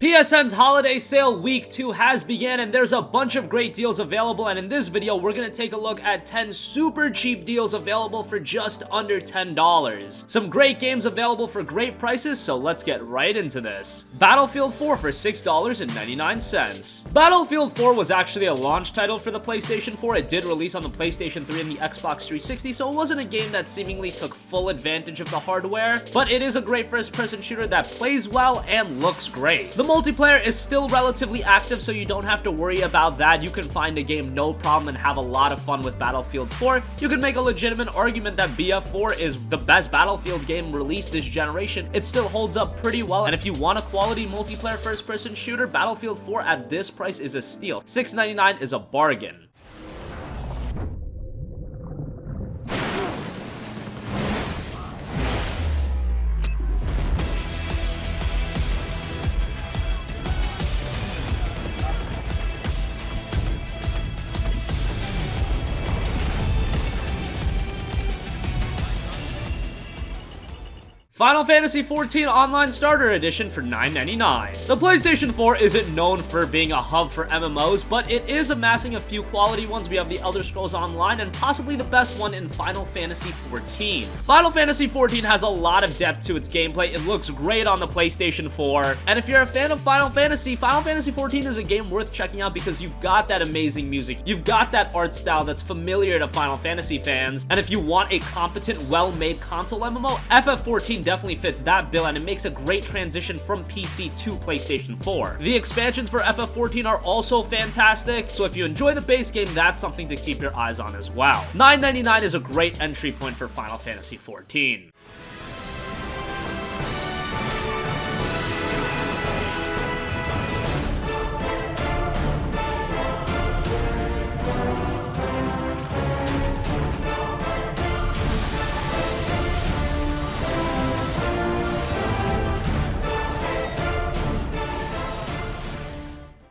PSN's holiday sale week 2 has begun, and there's a bunch of great deals available, and in this video we're gonna take a look at 10 super cheap deals available for just under $10. Some great games available for great prices, so let's get right into this. Battlefield 4 for $6.99. Battlefield 4 was actually a launch title for the PlayStation 4. It did release on the PlayStation 3 and the Xbox 360, so it wasn't a game that seemingly took full advantage of the hardware, but it is a great first-person shooter that plays well and looks great. The multiplayer is still relatively active, so you don't have to worry about that. You can find a game no problem and have a lot of fun with Battlefield 4. You can make a legitimate argument that BF4 is the best Battlefield game released this generation. It still holds up pretty well, and if you want a quality multiplayer first-person shooter, Battlefield 4 at this price is a steal. $6.99 is a bargain. Final Fantasy XIV Online Starter Edition for $9.99. The PlayStation 4 isn't known for being a hub for MMOs, but it is amassing a few quality ones. We have the Elder Scrolls Online and possibly the best one in Final Fantasy XIV. Final Fantasy XIV has a lot of depth to its gameplay. It looks great on the PlayStation 4, and if you're a fan of Final Fantasy XIV is a game worth checking out because you've got that amazing music, you've got that art style that's familiar to Final Fantasy fans, and if you want a competent, well-made console MMO, FF14 definitely fits that bill, and it makes a great transition from PC to PlayStation 4. The expansions for FF14 are also fantastic, so if you enjoy the base game, that's something to keep your eyes on as well. $9.99 is a great entry point for Final Fantasy XIV.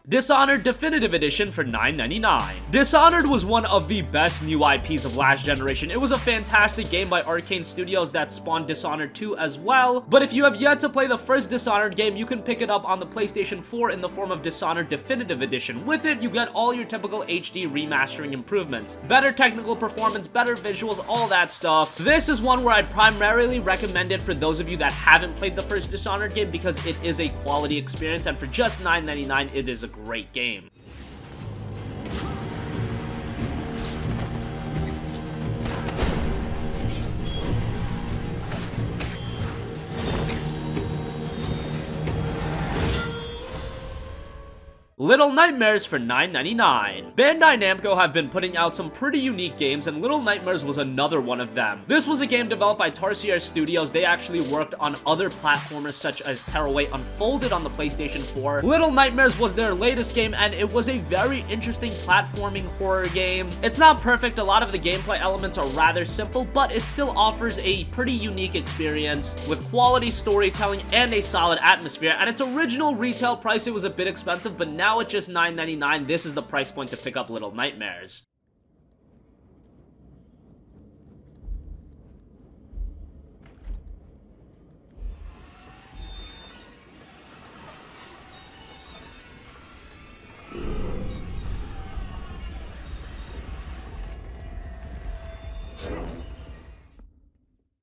Dishonored Definitive Edition for $9.99. Dishonored was one of the best new IPs of last generation. It was a fantastic game by Arcane Studios that spawned Dishonored 2 as well, but if you have yet to play the first Dishonored game, you can pick it up on the PlayStation 4 in the form of Dishonored Definitive Edition. With it, you get all your typical HD remastering improvements. Better technical performance, better visuals, all that stuff. This is one where I'd primarily recommend it for those of you that haven't played the first Dishonored game because it is a quality experience, and for just $9.99, it is a great game. Little Nightmares for $9.99. Bandai Namco have been putting out some pretty unique games, and Little Nightmares was another one of them. This was a game developed by Tarsier Studios. They actually worked on other platformers such as Tearaway Unfolded on the PlayStation 4. Little Nightmares was their latest game, and it was a very interesting platforming horror game. It's not perfect, a lot of the gameplay elements are rather simple, but it still offers a pretty unique experience with quality storytelling and a solid atmosphere. At its original retail price, it was a bit expensive, but now at just $9.99, this is the price point to pick up Little Nightmares.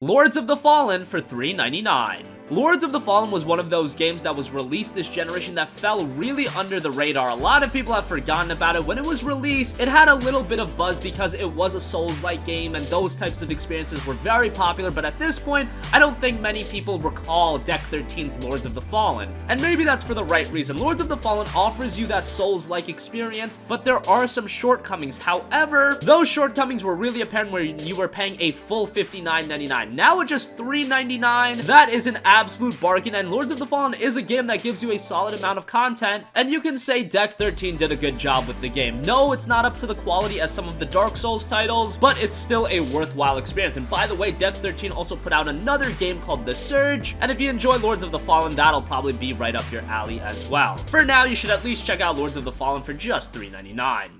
Lords of the Fallen for $3.99. Lords of the Fallen was one of those games that was released this generation that fell really under the radar. A lot of people have forgotten about it. When it was released, it had a little bit of buzz because it was a Souls-like game, and those types of experiences were very popular, but at this point, I don't think many people recall Deck 13's Lords of the Fallen. And maybe that's for the right reason. Lords of the Fallen offers you that Souls-like experience, but there are some shortcomings. However, those shortcomings were really apparent where you were paying a full $59.99. Now at just $3.99, that is an absolute bargain, and Lords of the Fallen is a game that gives you a solid amount of content, and you can say Deck 13 did a good job with the game. No, it's not up to the quality as some of the Dark Souls titles, but it's still a worthwhile experience. And by the way, Deck 13 also put out another game called The Surge, and if you enjoy Lords of the Fallen, that'll probably be right up your alley as well. For now, you should at least check out Lords of the Fallen for just $3.99.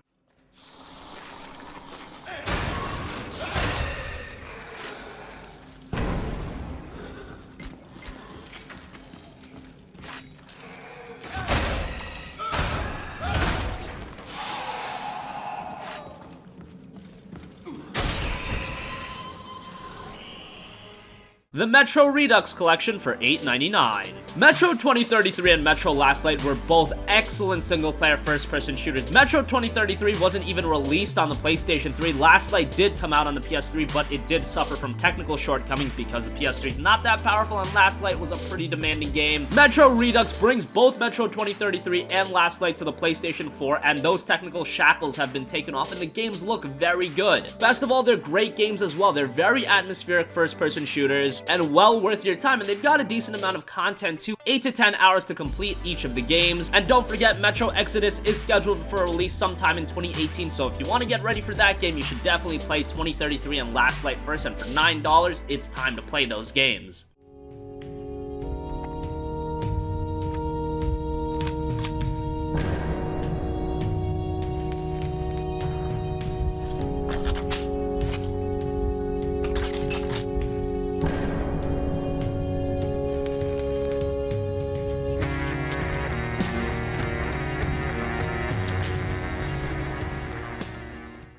The Metro Redux Collection for $8.99. Metro 2033 and Metro Last Light were both excellent single-player first-person shooters. Metro 2033 wasn't even released on the PlayStation 3. Last Light did come out on the PS3, but it did suffer from technical shortcomings because the PS3 is not that powerful and Last Light was a pretty demanding game. Metro Redux brings both Metro 2033 and Last Light to the PlayStation 4, and those technical shackles have been taken off and the games look very good. Best of all, they're great games as well. They're very atmospheric first-person shooters and well worth your time, and they've got a decent amount of content too, 8 to 10 hours to complete each of the games. And don't forget, Metro Exodus is scheduled for release sometime in 2018, so if you want to get ready for that game, you should definitely play 2033 and Last Light first, and for $9, it's time to play those games.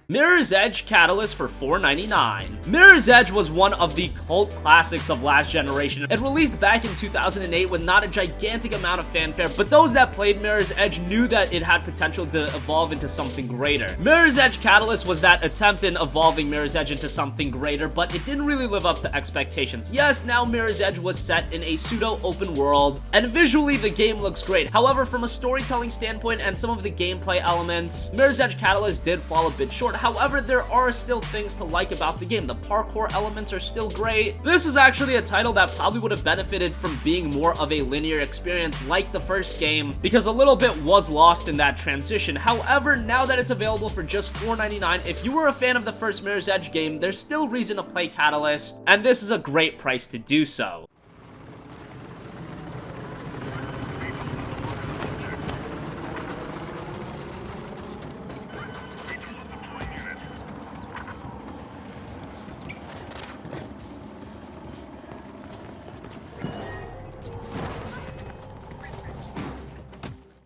Mirror's Edge Catalyst for $4.99. Mirror's Edge was one of the cult classics of last generation. It released back in 2008 with not a gigantic amount of fanfare, but those that played Mirror's Edge knew that it had potential to evolve into something greater. Mirror's Edge Catalyst was that attempt in evolving Mirror's Edge into something greater, but it didn't really live up to expectations. Yes, now Mirror's Edge was set in a pseudo-open world, and visually the game looks great. However, from a storytelling standpoint and some of the gameplay elements, Mirror's Edge Catalyst did fall a bit short. However, there are still things to like about the game. The parkour elements are still great. This is actually a title that probably would have benefited from being more of a linear experience like the first game, because a little bit was lost in that transition. However, now that it's available for just $4.99, if you were a fan of the first Mirror's Edge game, there's still reason to play Catalyst, and this is a great price to do so.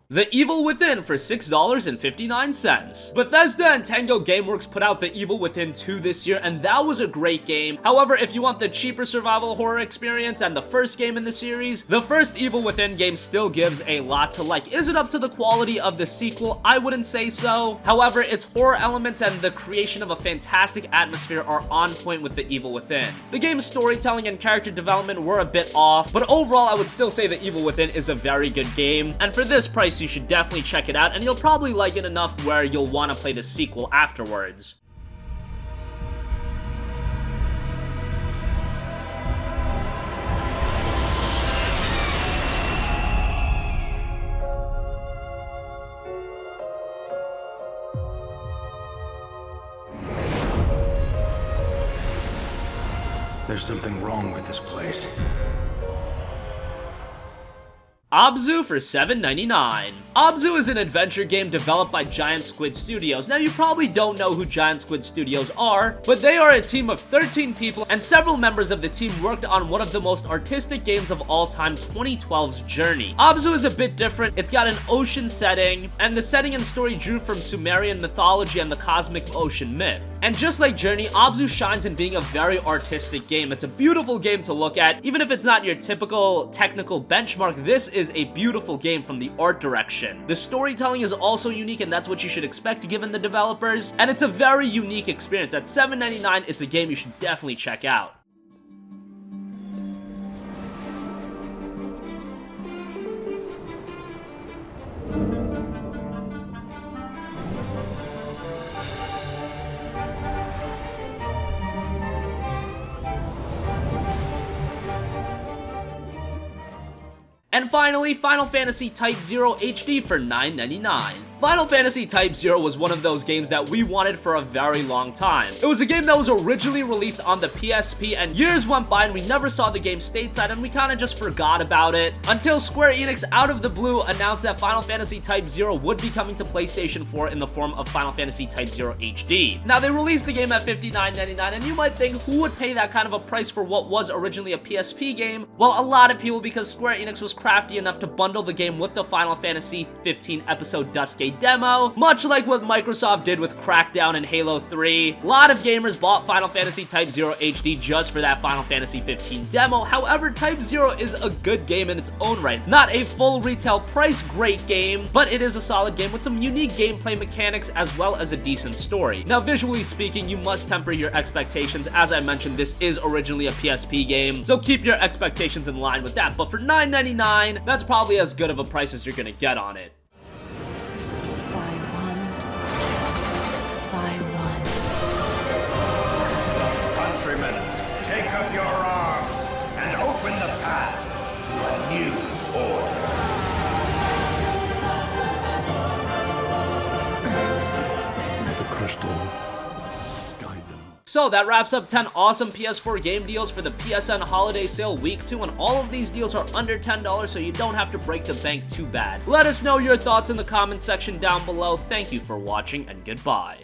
The Evil Within for $6.59. Bethesda and Tango Gameworks put out The Evil Within 2 this year, and that was a great game. However, if you want the cheaper survival horror experience and the first game in the series, the first Evil Within game still gives a lot to like. Is it up to the quality of the sequel? I wouldn't say so. However, its horror elements and the creation of a fantastic atmosphere are on point with The Evil Within. The game's storytelling and character development were a bit off, but overall I would still say The Evil Within is a very good game, and for this price you should definitely check it out, and you'll probably like it enough where you'll want to play the sequel afterwards. There's something wrong with this place. Abzu for $7.99. Abzu is an adventure game developed by Giant Squid Studios. Now, you probably don't know who Giant Squid Studios are, but they are a team of 13 people, and several members of the team worked on one of the most artistic games of all time, 2012's Journey. Abzu is a bit different. It's got an ocean setting, and the setting and story drew from Sumerian mythology and the cosmic ocean myth. And just like Journey, Abzu shines in being a very artistic game. It's a beautiful game to look at. Even if it's not your typical technical benchmark, this is a beautiful game from the art direction. The storytelling is also unique, and that's what you should expect given the developers, and it's a very unique experience. At $7.99, it's a game you should definitely check out. And finally, Final Fantasy Type 0 HD for $9.99. Final Fantasy Type 0 was one of those games that we wanted for a very long time. It was a game that was originally released on the PSP, and years went by and we never saw the game stateside, and we kind of just forgot about it until Square Enix out of the blue announced that Final Fantasy Type 0 would be coming to PlayStation 4 in the form of Final Fantasy Type 0 HD. Now, they released the game at $59.99, and you might think, who would pay that kind of a price for what was originally a PSP game? Well, a lot of people, because Square Enix was crafty enough to bundle the game with the Final Fantasy XV episode Dusk's demo, much like what Microsoft did with Crackdown and Halo 3. A lot of gamers bought Final Fantasy Type 0 HD just for that Final Fantasy 15 demo. However, Type 0 is a good game in its own right. Not a full retail price great game, but it is a solid game with some unique gameplay mechanics as well as a decent story. Now, visually speaking, you must temper your expectations. As I mentioned, this is originally a PSP game, so keep your expectations in line with that. But for $9.99, that's probably as good of a price as you're gonna get on it. Buy one. Buy one. Countrymen, take up your arms and open the path to a new order. May the crystal guide them. So that wraps up 10 awesome PS4 game deals for the PSN Holiday Sale Week 2, and all of these deals are under $10, so you don't have to break the bank too bad. Let us know your thoughts in the comments section down below. Thank you for watching, and goodbye.